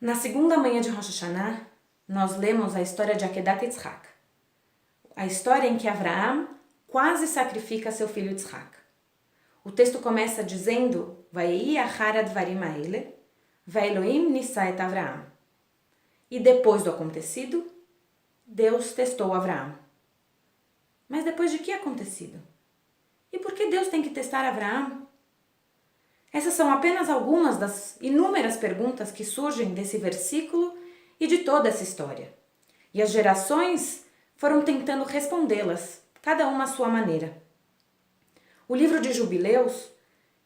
Na segunda manhã de Rosh Hashanah, nós lemos a história de Akedat Yitzhak, a história em que Avraham quase sacrifica seu filho Yitzhak. O texto começa dizendo: Vayei achar advarim haele, ve'Elohim nissa et Avraham. E depois do acontecido, Deus testou Avraham. Mas depois de que acontecido? E por que Deus tem que testar Avraham? Essas são apenas algumas das inúmeras perguntas que surgem desse versículo e de toda essa história. E as gerações foram tentando respondê-las, cada uma à sua maneira. O livro de Jubileus,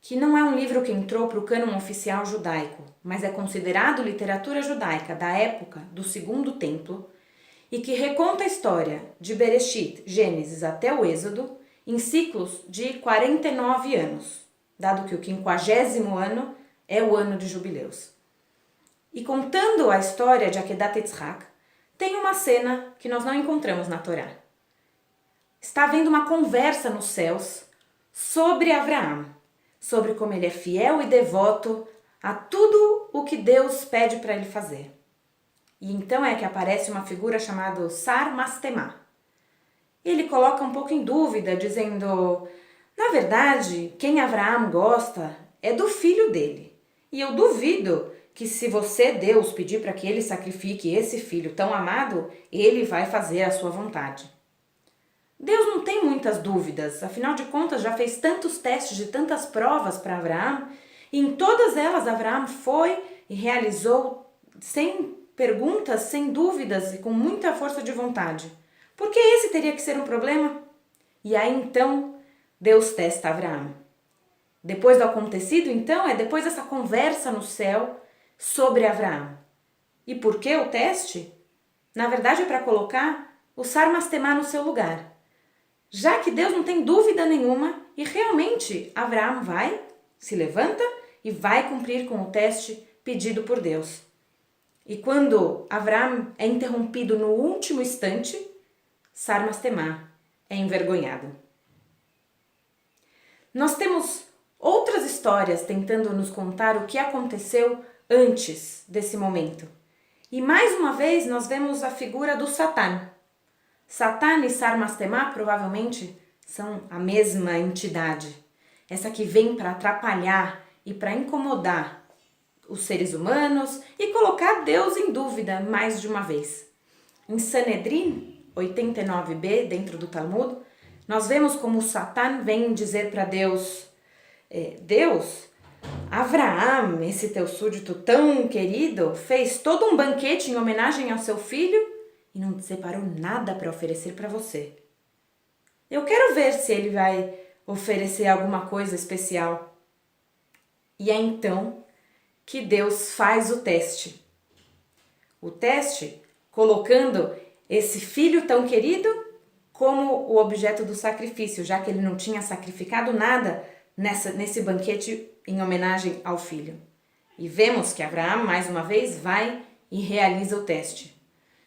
que não é um livro que entrou para o cânon oficial judaico, mas é considerado literatura judaica da época do Segundo Templo, e que reconta a história de Bereshit, Gênesis até o Êxodo, em ciclos de 49 anos, dado que o 50º ano é o ano de Jubileus. E contando a história de Akedat Yitzhak, tem uma cena que nós não encontramos na Torá. Está havendo uma conversa nos céus sobre Avraham, sobre como ele é fiel e devoto a tudo o que Deus pede para ele fazer. E então é que aparece uma figura chamada Sar Mastemah. Ele coloca um pouco em dúvida, dizendo: na verdade, quem Avraham gosta é do filho dele. E eu duvido que se você, Deus, pedir para que ele sacrifique esse filho tão amado, ele vai fazer a sua vontade. Deus não tem muitas dúvidas, afinal de contas já fez tantos testes e tantas provas para Avraham, e em todas elas Avraham foi e realizou sem perguntas, sem dúvidas e com muita força de vontade. Por que esse teria que ser um problema? E aí então Deus testa Avraham. Depois do acontecido, então, é depois dessa conversa no céu sobre Avraham. E por que o teste? Na verdade é para colocar o Sar Mastemah no seu lugar. Já que Deus não tem dúvida nenhuma e realmente Avraham vai, se levanta e vai cumprir com o teste pedido por Deus. E quando Avraham é interrompido no último instante, Sar Mastemah é envergonhado. Nós temos outras histórias tentando nos contar o que aconteceu antes desse momento. E mais uma vez nós vemos a figura do Satã. Satã e Sar Mastemah provavelmente são a mesma entidade. Essa que vem para atrapalhar e para incomodar os seres humanos e colocar Deus em dúvida mais de uma vez. Em Sanedrin 89b, dentro do Talmud, nós vemos como o Satã vem dizer para Deus: Deus, Avraham, esse teu súdito tão querido, fez todo um banquete em homenagem ao seu filho e não separou nada para oferecer para você. Eu quero ver se ele vai oferecer alguma coisa especial. E é então que Deus faz o teste. O teste colocando esse filho tão querido como o objeto do sacrifício, já que ele não tinha sacrificado nada nesse banquete em homenagem ao filho. E vemos que Avraham, mais uma vez, vai e realiza o teste.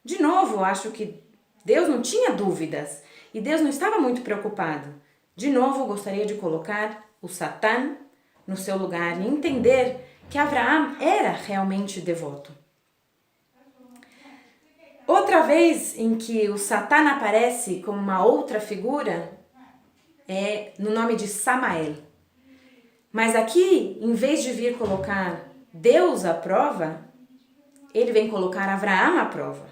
De novo, acho que Deus não tinha dúvidas e Deus não estava muito preocupado. De novo, gostaria de colocar o Satã no seu lugar e entender que Avraham era realmente devoto. Outra vez em que o Satã aparece como uma outra figura é no nome de Samael. Mas aqui, em vez de vir colocar Deus à prova, ele vem colocar Avraham à prova.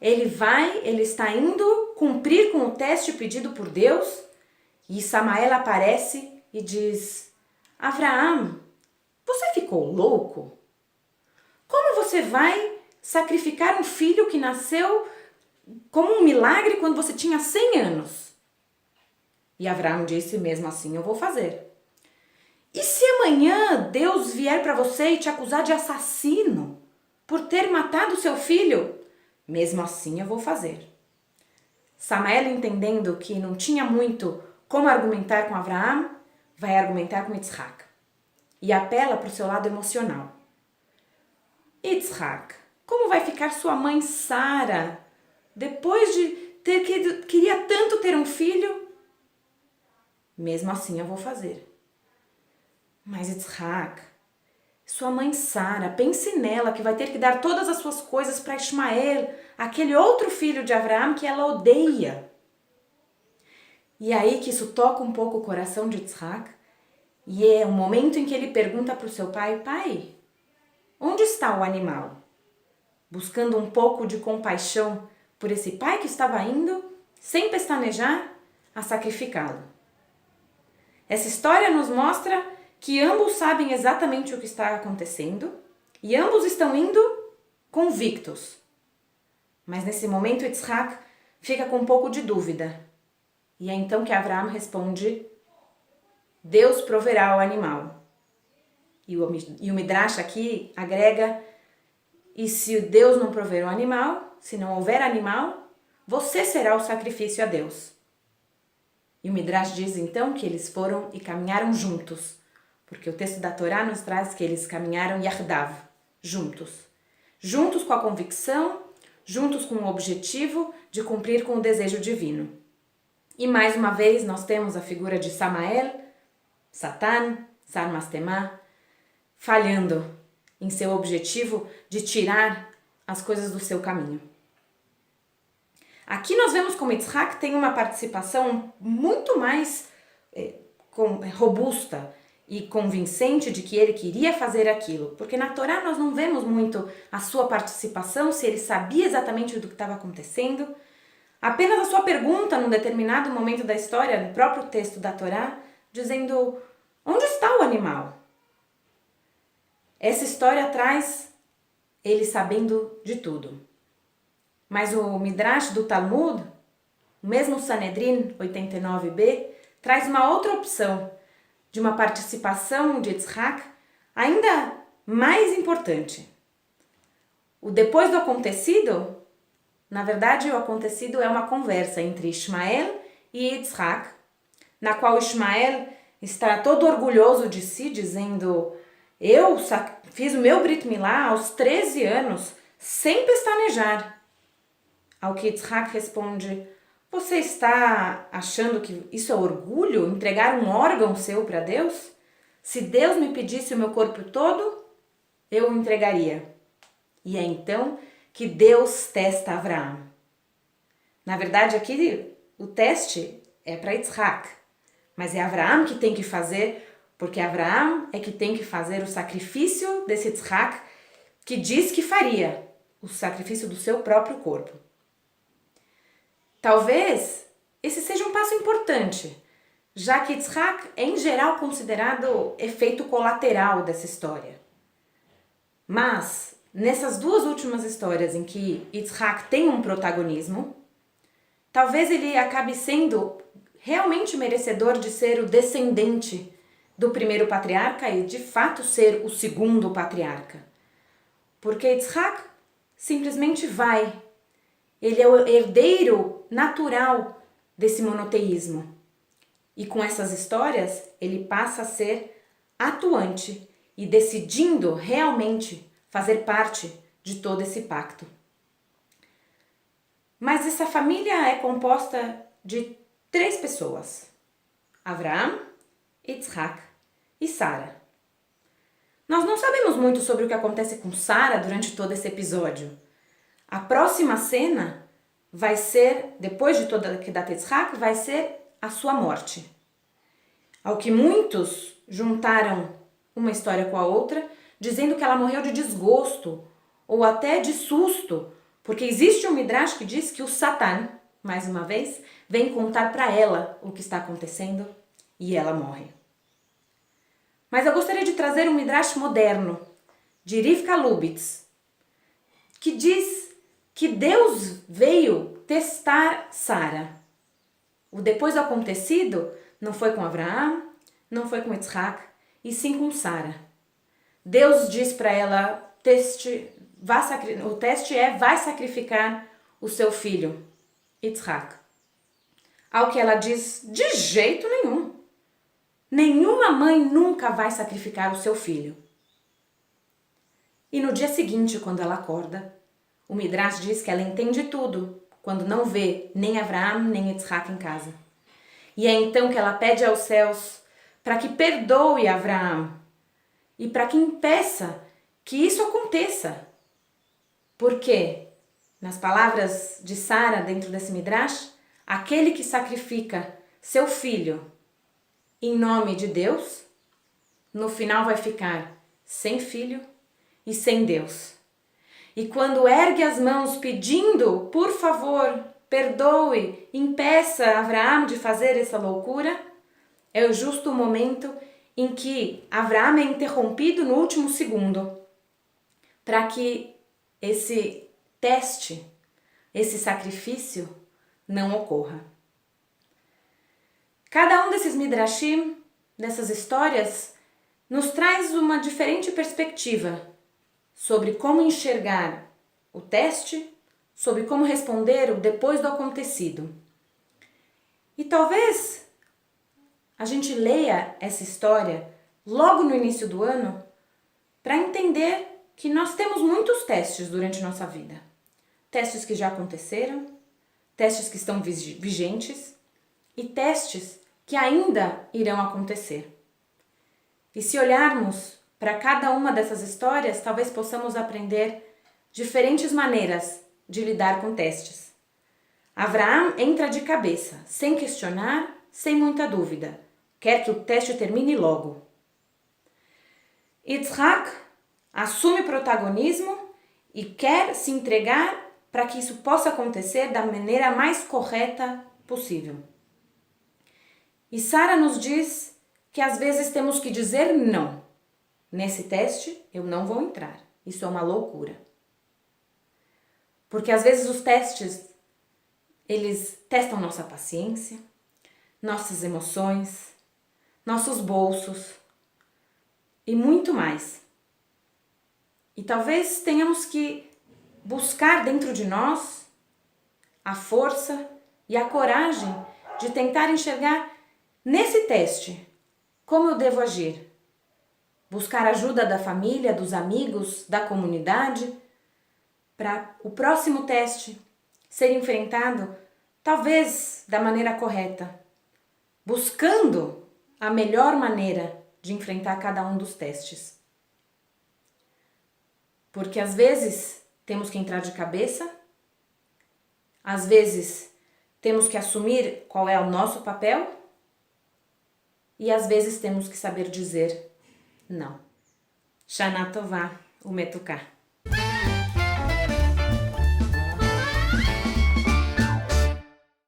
Ele está indo cumprir com o teste pedido por Deus e Samael aparece e diz: Avraham, você ficou louco? Como você vai sacrificar um filho que nasceu como um milagre quando você tinha 100 anos? E Avraham disse: mesmo assim eu vou fazer. E se amanhã Deus vier para você e te acusar de assassino por ter matado seu filho? Mesmo assim eu vou fazer. Samael, entendendo que não tinha muito como argumentar com Avraham, vai argumentar com Yitzhak. E apela para o seu lado emocional. Yitzhak, como vai ficar sua mãe Sara depois de queria tanto ter um filho? Mesmo assim eu vou fazer. Mas Yitzhak, Sua mãe Sara, pense nela que vai ter que dar todas as suas coisas para Ismael, aquele outro filho de Abraão que ela odeia. E é aí que isso toca um pouco o coração de Yitzhak, e é o momento em que ele pergunta para o seu pai, pai, onde está o animal? Buscando um pouco de compaixão por esse pai que estava indo, sem pestanejar, a sacrificá-lo. Essa história nos mostra que ambos sabem exatamente o que está acontecendo e ambos estão indo convictos. Mas nesse momento Yitzhak fica com um pouco de dúvida. E é então que Abraão responde, Deus proverá o animal. E o Midrash aqui agrega, e se Deus não prover o animal, se não houver animal, você será o sacrifício a Deus. E o Midrash diz então que eles foram e caminharam juntos, porque o texto da Torá nos traz que eles caminharam yardav, juntos. Juntos com a convicção, juntos com o objetivo de cumprir com o desejo divino. E mais uma vez nós temos a figura de Samael, Satan, Sar Mastemah, falhando em seu objetivo de tirar as coisas do seu caminho. Aqui nós vemos como Yitzhak tem uma participação muito mais robusta e convincente de que ele queria fazer aquilo. Porque na Torá nós não vemos muito a sua participação, se ele sabia exatamente do que estava acontecendo. Apenas a sua pergunta num determinado momento da história, no próprio texto da Torá, dizendo, onde está o animal? Essa história traz ele sabendo de tudo. Mas o Midrash do Talmud, o mesmo Sanedrin 89b, traz uma outra opção de uma participação de Yitzhak ainda mais importante. O depois do acontecido, na verdade o acontecido é uma conversa entre Ismael e Yitzhak, na qual Ismael está todo orgulhoso de si, dizendo, eu fiz o meu Brit Milá aos 13 anos, sem pestanejar. Ao que Yitzhak responde, você está achando que isso é orgulho, entregar um órgão seu para Deus? Se Deus me pedisse o meu corpo todo, eu o entregaria. E é então que Deus testa Abraão. Na verdade, aqui o teste é para Yitzhak, mas é Abraão que tem que fazer, porque Abraão é que tem que fazer o sacrifício desse Yitzhak, que diz que faria o sacrifício do seu próprio corpo. Talvez esse seja um passo importante, já que Yitzhak é em geral considerado efeito colateral dessa história. Mas, nessas duas últimas histórias em que Yitzhak tem um protagonismo, talvez ele acabe sendo realmente merecedor de ser o descendente do primeiro patriarca e de fato ser o segundo patriarca. Porque Yitzhak simplesmente vai. Ele é o herdeiro natural desse monoteísmo. E com essas histórias, ele passa a ser atuante e decidindo realmente fazer parte de todo esse pacto. Mas essa família é composta de 3 pessoas: Avraham, Yitzhak e Sara. Nós não sabemos muito sobre o que acontece com Sara durante todo esse episódio. A próxima cena vai ser, depois de toda a Kedat Yitzhak, vai ser a sua morte. Ao que muitos juntaram uma história com a outra, dizendo que ela morreu de desgosto ou até de susto, porque existe um Midrash que diz que o Satan, mais uma vez, vem contar para ela o que está acontecendo e ela morre. Mas eu gostaria de trazer um Midrash moderno, de Rivka Lubitz, que diz que Deus veio testar Sara. O depois do acontecido não foi com Abraão, não foi com Yitzhak, e sim com Sara. Deus diz para ela, o teste é, vai sacrificar o seu filho, Yitzhak. Ao que ela diz, de jeito nenhum. Nenhuma mãe nunca vai sacrificar o seu filho. E no dia seguinte, quando ela acorda, o Midrash diz que ela entende tudo, quando não vê nem Avraham nem Yitzhak em casa. E é então que ela pede aos céus para que perdoe Avraham e para que impeça que isso aconteça. Porque, nas palavras de Sara dentro desse Midrash, aquele que sacrifica seu filho em nome de Deus, no final vai ficar sem filho e sem Deus. E quando ergue as mãos pedindo, por favor, perdoe, impeça Abraão de fazer essa loucura, é o justo momento em que Abraão é interrompido no último segundo, para que esse teste, esse sacrifício não ocorra. Cada um desses midrashim, dessas histórias, nos traz uma diferente perspectiva sobre como enxergar o teste, sobre como responder o depois do acontecido. E talvez a gente leia essa história logo no início do ano para entender que nós temos muitos testes durante nossa vida. Testes que já aconteceram, testes que estão vigentes e testes que ainda irão acontecer. E se olharmos para cada uma dessas histórias, talvez possamos aprender diferentes maneiras de lidar com testes. Abraão entra de cabeça, sem questionar, sem muita dúvida. Quer que o teste termine logo. Yitzhak assume protagonismo e quer se entregar para que isso possa acontecer da maneira mais correta possível. E Sara nos diz que às vezes temos que dizer não. Nesse teste eu não vou entrar. Isso é uma loucura. Porque às vezes os testes, eles testam nossa paciência, nossas emoções, nossos bolsos e muito mais. E talvez tenhamos que buscar dentro de nós a força e a coragem de tentar enxergar nesse teste como eu devo agir. Buscar ajuda da família, dos amigos, da comunidade, para o próximo teste ser enfrentado talvez da maneira correta, buscando a melhor maneira de enfrentar cada um dos testes. Porque às vezes temos que entrar de cabeça, às vezes temos que assumir qual é o nosso papel e às vezes temos que saber dizer não. Shana Tová, Umetuká.